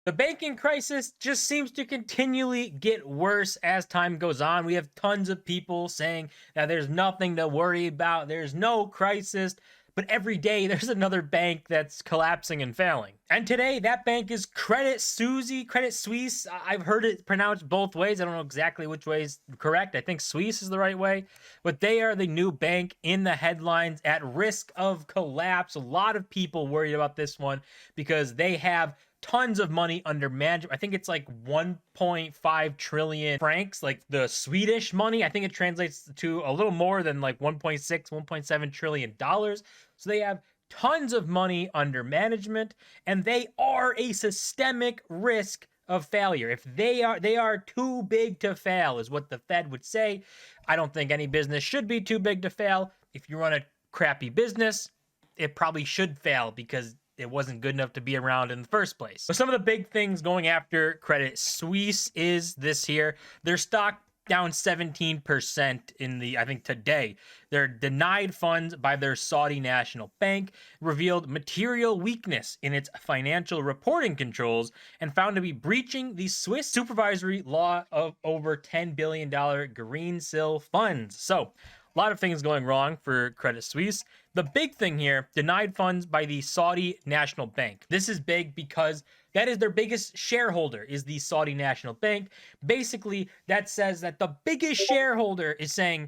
The banking crisis just seems to continually get worse as time goes on. We have tons of people saying that there's nothing to worry about, there's no crisis, but every day there's another bank that's collapsing and failing. And today that bank is Credit Suisse. I've heard it pronounced both ways. I don't know exactly which way is correct. I think Suisse is the right way, but they are the new bank in the headlines at risk of collapse. A lot of people worried about this one because they have tons of money under management. I think it's like 1.5 trillion francs, like the Swedish money. I think it translates to a little more than like 1.6, 1.7 trillion dollars. So they have tons of money under management, and they are a systemic risk of failure. If they are too big to fail, is what the Fed would say. I don't think any business should be too big to fail. If you run a crappy business, it probably should fail because it wasn't good enough to be around in the first place. So some of the big things going after Credit Suisse is this here. Their stock down 17% in the, I think today. They're denied funds by their Saudi National Bank, revealed material weakness in its financial reporting controls, and found to be breaching the Swiss supervisory law of over $10 billion Greensill funds. So a lot of things going wrong for Credit Suisse. The big thing here, denied funds by the Saudi National Bank. This is big because that is their biggest shareholder, is the Saudi National Bank. Basically, that says that the biggest shareholder is saying,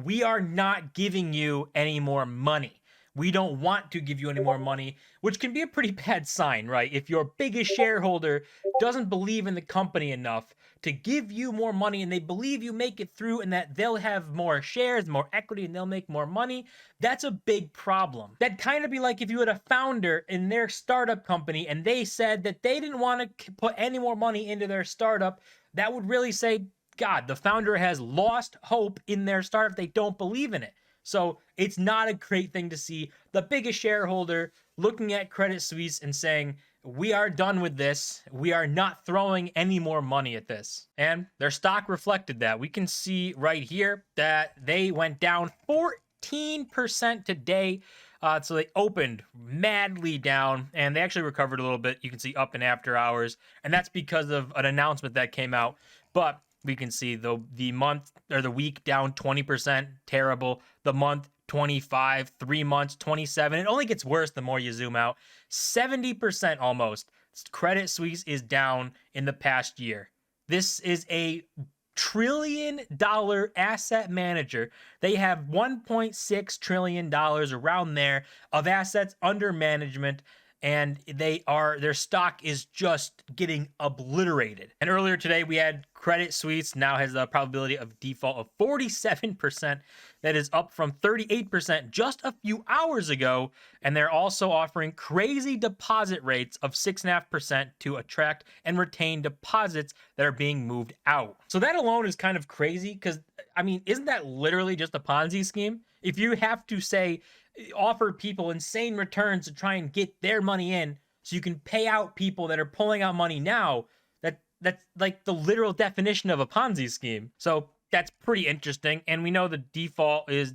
we are not giving you any more money. We don't want to give you any more money, which can be a pretty bad sign, right? If your biggest shareholder doesn't believe in the company enough to give you more money and they believe you make it through and that they'll have more shares, more equity, and they'll make more money, that's a big problem. That'd kind of be like if you had a founder in their startup company and they said that they didn't want to put any more money into their startup. That would really say, God, the founder has lost hope in their startup. They don't believe in it. So it's not a great thing to see the biggest shareholder looking at Credit Suisse and saying, we are done with this. We are not throwing any more money at this. And their stock reflected that. We can see right here that they went down 14% today. So they opened madly down and they actually recovered a little bit. You can see up and after hours. And that's because of an announcement that came out. But we can see the month or the week down 20%, terrible. The month 25, 3 months 27. It only gets worse the more you zoom out. 70% almost. Credit Suisse is down in the past year. This is a trillion-dollar asset manager. They have $1.6 trillion around there of assets under management, and their stock is just getting obliterated. And earlier today we had Credit Suisse now has a probability of default of 47%. That is up from 38% just a few hours ago. And they're also offering crazy deposit rates of 6.5% to attract and retain deposits that are being moved out. So that alone is kind of crazy because, I mean, isn't that literally just a Ponzi scheme? If you have to say, offer people insane returns to try and get their money in so you can pay out people that are pulling out money now, that's like the literal definition of a Ponzi scheme. So that's pretty interesting. And we know the default is,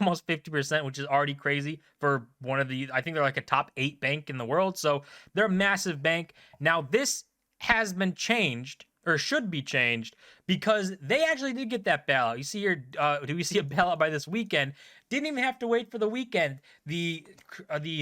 almost 50%, which is already crazy for one of I think they're like a top 8 bank in the world. So they're a massive bank. Now this has been changed, or should be changed, because they actually did get that bailout. You see here, do we see a bailout by this weekend? Didn't even have to wait for the weekend. The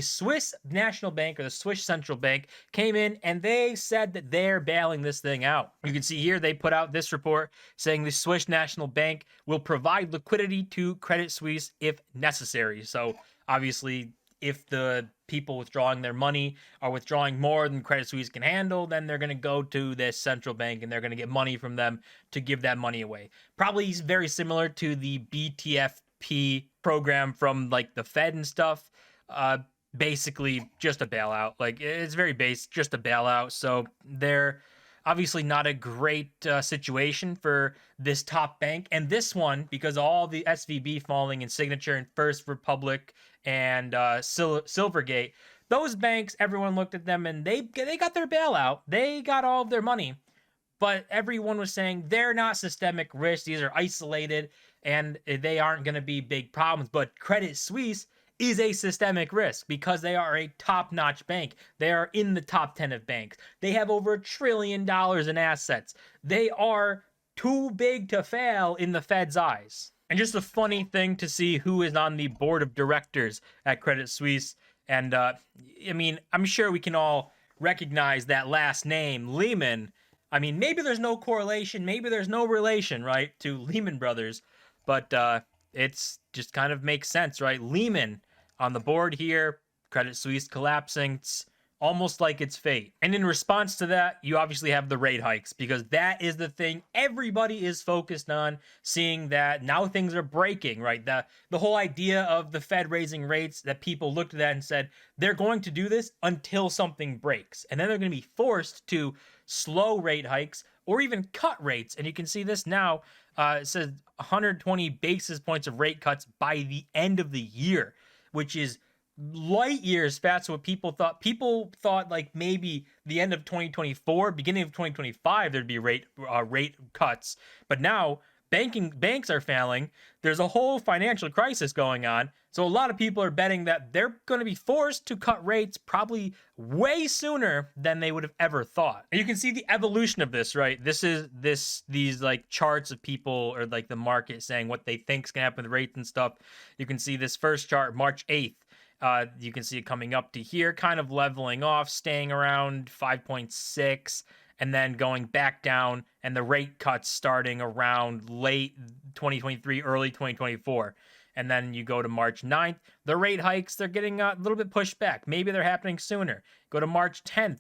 Swiss National Bank, or the Swiss Central Bank, came in and they said that they're bailing this thing out. You can see here they put out this report saying the Swiss National Bank will provide liquidity to Credit Suisse if necessary. So obviously, if the people withdrawing their money are withdrawing more than Credit Suisse can handle, then they're going to go to this central bank and they're going to get money from them to give that money away. Probably very similar to the BTFP program from like the Fed and stuff. Basically just a bailout. Like it's very base, just a bailout. So they're obviously not a great situation for this top bank. And this one, because all the SVB falling in Signature and First Republic and Silvergate, those banks, everyone looked at them and they got their bailout. They got all of their money. But everyone was saying they're not systemic risk. These are isolated and they aren't going to be big problems. But Credit Suisse is a systemic risk because they are a top-notch bank. They are in the top 10 of banks. They have over $1 trillion in assets. They are too big to fail in the Fed's eyes. And just a funny thing to see who is on the board of directors at Credit Suisse. And I mean, I'm sure we can all recognize that last name, Lehman. I mean, maybe there's no correlation, maybe there's no relation, right, to Lehman Brothers, but it's just kind of makes sense, right? Lehman on the board here, Credit Suisse collapsing. It's almost like it's fate. And in response to that, you obviously have the rate hikes, because that is the thing everybody is focused on, seeing that now things are breaking, right? The whole idea of the Fed raising rates, that people looked at that and said, they're going to do this until something breaks. And then they're going to be forced to slow rate hikes or even cut rates. And you can see this now. It says 120 basis points of rate cuts by the end of the year, which is light years past what people thought. People thought like maybe the end of 2024, beginning of 2025, there'd be rate cuts. But now banks are failing. There's a whole financial crisis going on. So a lot of people are betting that they're going to be forced to cut rates probably way sooner than they would have ever thought. And you can see the evolution of this, right? This is these like charts of people, or like the market saying what they think is going to happen with rates and stuff. You can see this first chart, March 8th. You can see it coming up to here, kind of leveling off, staying around 5.6, and then going back down, and the rate cuts starting around late 2023, early 2024. And then you go to March 9th, the rate hikes, they're getting a little bit pushed back. Maybe they're happening sooner. Go to March 10th,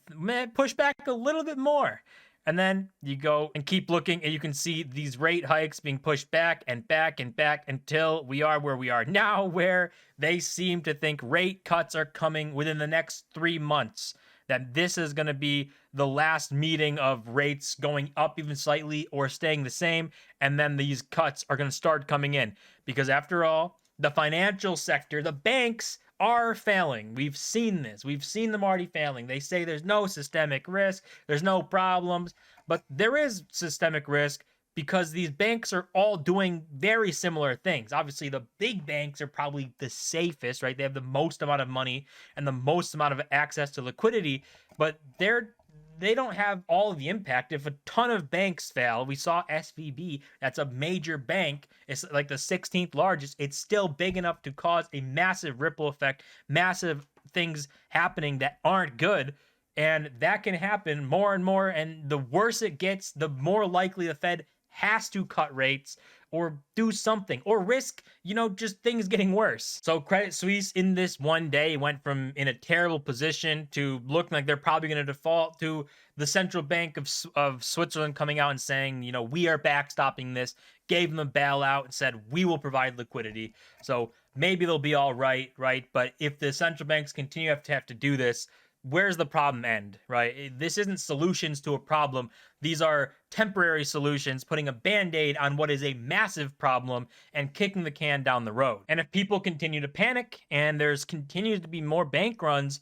push back a little bit more. And then you go and keep looking, and you can see these rate hikes being pushed back and back and back until we are where we are now, where they seem to think rate cuts are coming within the next 3 months. That this is going to be the last meeting of rates going up even slightly or staying the same. And then these cuts are going to start coming in. Because after all, the financial sector, the banks, are failing. We've seen this. We've seen them already failing. They say there's no systemic risk, there's no problems, but there is systemic risk because these banks are all doing very similar things. Obviously, the big banks are probably the safest, right? They have the most amount of money and the most amount of access to liquidity, but they don't have all of the impact. If a ton of banks fail, we saw SVB, that's a major bank, it's like the 16th largest, it's still big enough to cause a massive ripple effect, massive things happening that aren't good. And that can happen more and more. And the worse it gets, the more likely the Fed has to cut rates or do something or risk, just things getting worse. So Credit Suisse in this one day went from in a terrible position to looking like they're probably going to default, to the central bank of Switzerland coming out and saying, we are backstopping this, gave them a bailout and said, we will provide liquidity. So maybe they'll be all right? But if the central banks continue to have to do this, where's the problem end, right? This isn't solutions to a problem. These are temporary solutions, putting a band-aid on what is a massive problem and kicking the can down the road. And if people continue to panic and there's continues to be more bank runs,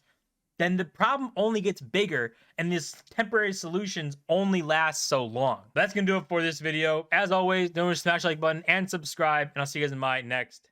then the problem only gets bigger and these temporary solutions only last so long. That's gonna do it for this video. As always, don't forget to smash the like button and subscribe, and I'll see you guys in my next